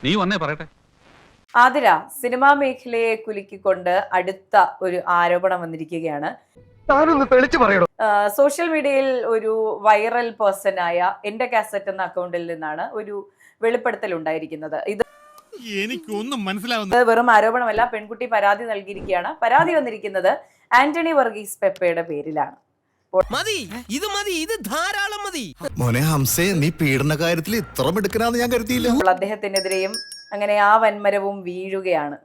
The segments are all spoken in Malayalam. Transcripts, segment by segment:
നീ വന്നേ പറയട്ടെ. ആതിര സിനിമാ മേഖലയെ കുലുക്കിക്കൊണ്ട് അടുത്ത ഒരു ആരോപണം വന്നിരിക്കുകയാണ്. സോഷ്യൽ മീഡിയയിൽ ഒരു വൈറൽ പേഴ്സൺ ആയ എന്റെ കാസറ്റ് എന്ന അക്കൗണ്ടിൽ നിന്നാണ് ഒരു വെളിപ്പെടുത്തൽ ഉണ്ടായിരിക്കുന്നത്. ഇത് എനിക്കൊന്നും മനസ്സിലാവുന്നില്ല. വെറും ആരോപണമല്ല, പെൺകുട്ടി പരാതി നൽകിയിരിക്കുകയാണ്. പരാതി വന്നിരിക്കുന്നത് ആന്റണി വർഗീസ് പെപ്പയുടെ പേരിലാണ്. മോനെ ഹംസേ, നീ പീഡന കാര്യത്തിൽ ഇത്ര മിടുക്കനാന്ന് ഞാൻ കരുതിയില്ല. അദ്ദേഹത്തിനെതിരെയും അങ്ങനെ ആ വൻമരവും വീഴുകയാണ്.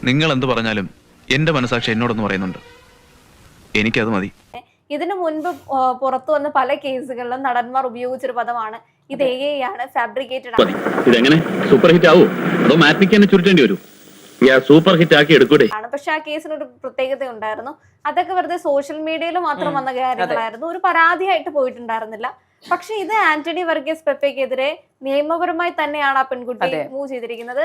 നിങ്ങൾ എന്ത് പറഞ്ഞാലും എന്റെ മനസാക്ഷി എന്നോടൊന്ന് പറയുന്നുണ്ട്. എനിക്കത് മതി. ഇതിനു മുൻപ് പുറത്തു വന്ന പല കേസുകളിലും നടന്മാർ ഉപയോഗിച്ചൊരു പദമാണ് ഇത് ആണ്, ഫാബ്രിക്കേറ്റഡ് ആണ്. ഇതെങ്ങനെ സൂപ്പർ ഹിറ്റ് ആവോ അതോ മാറ്റിക്ക് തന്നെ ചുരുട്ടേണ്ടി വരും? ഞാൻ സൂപ്പർ ഹിറ്റ് ആക്കി എടുക്കൂടെ. പക്ഷെ ആ കേസിനൊരു പ്രത്യേകത ഉണ്ടായിരുന്നു. അതൊക്കെ വെറുതെ സോഷ്യൽ മീഡിയയിൽ മാത്രം വന്ന കാര്യങ്ങളായിരുന്നു, ഒരു പരാതിയായിട്ട് പോയിട്ടുണ്ടായിരുന്നില്ല. പക്ഷെ ഇത് ആന്റണി വർഗീസ് പെപ്പയ്ക്കെതിരെ നിയമപരമായി തന്നെയാണ് ആ പെൺകുട്ടി മൂവ് ചെയ്തിരിക്കുന്നത്.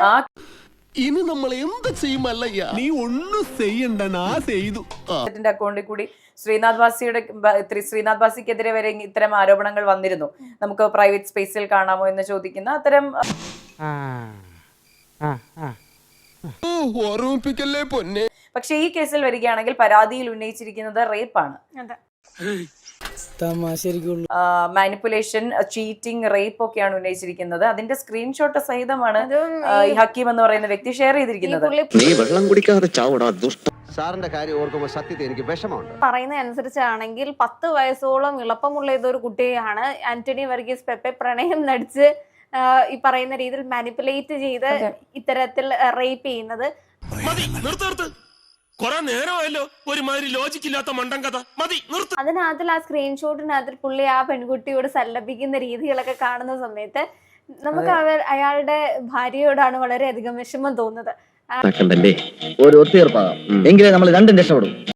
ഇനി നമ്മൾ എന്ത് ചെയ്യുമല്ലയ്യ, നീ ഒന്നും ചെയ്യണ്ട, ചെയ്തു. അക്കൗണ്ടിൽ കൂടി ശ്രീനാഥ് ബാസിക്കെതിരെ വരെ ഇത്തരം ആരോപണങ്ങൾ വന്നിരുന്നു. നമുക്ക് പ്രൈവറ്റ് സ്പേസിൽ കാണാമോ എന്ന് ചോദിക്കുന്ന അത്തരം. ഓർമ്മിപ്പിക്കല്ലേ പൊന്നെ. പക്ഷെ ഈ കേസിൽ വരികയാണെങ്കിൽ പരാതിയിൽ ഉന്നയിച്ചിരിക്കുന്നത് റേപ്പാണ്. മാനിപ്പുലേഷൻ, ചീറ്റിംഗ്, റേപ്പ് ഒക്കെയാണ് ഉന്നയിച്ചിരിക്കുന്നത്. അതിന്റെ സ്ക്രീൻഷോട്ട് സഹിതമാണ് ഈ ഹക്കീം എന്ന് പറയുന്ന വ്യക്തി ഷെയർ ചെയ്തിരിക്കുന്നത്. സാറിന്റെ കാര്യം ഓർക്കുമ്പോൾ സത്യത്തെ എനിക്ക് വിഷമമുണ്ട്. പറയുന്ന അനുസരിച്ചാണെങ്കിൽ 10 വയസ്സോളം ഇളപ്പമുള്ള ഏതൊരു കുട്ടിയെയാണ് ആന്റണി വർഗീസ് പെപ്പെ പ്രണയം നടിച്ച് ഈ പറയുന്ന രീതിയിൽ മാനിപ്പുലേറ്റ് ചെയ്ത് ഇത്തരത്തിൽ റേപ്പ് ചെയ്യുന്നത്. അതിനകത്തിൽ ആ സ്ക്രീൻഷോട്ടിനകത്തിൽ പുള്ളി ആ പെൺകുട്ടിയോട് സല്ലപിക്കുന്ന രീതികളൊക്കെ കാണുന്ന സമയത്ത് നമുക്ക് അയാളുടെ ഭാര്യയോടാണ് വളരെയധികം വിഷമം തോന്നുന്നത്. ഒരു ഒത്തുതീർപ്പാകാം എങ്കിലേ നമ്മൾ രണ്ടും രക്ഷപ്പെടും.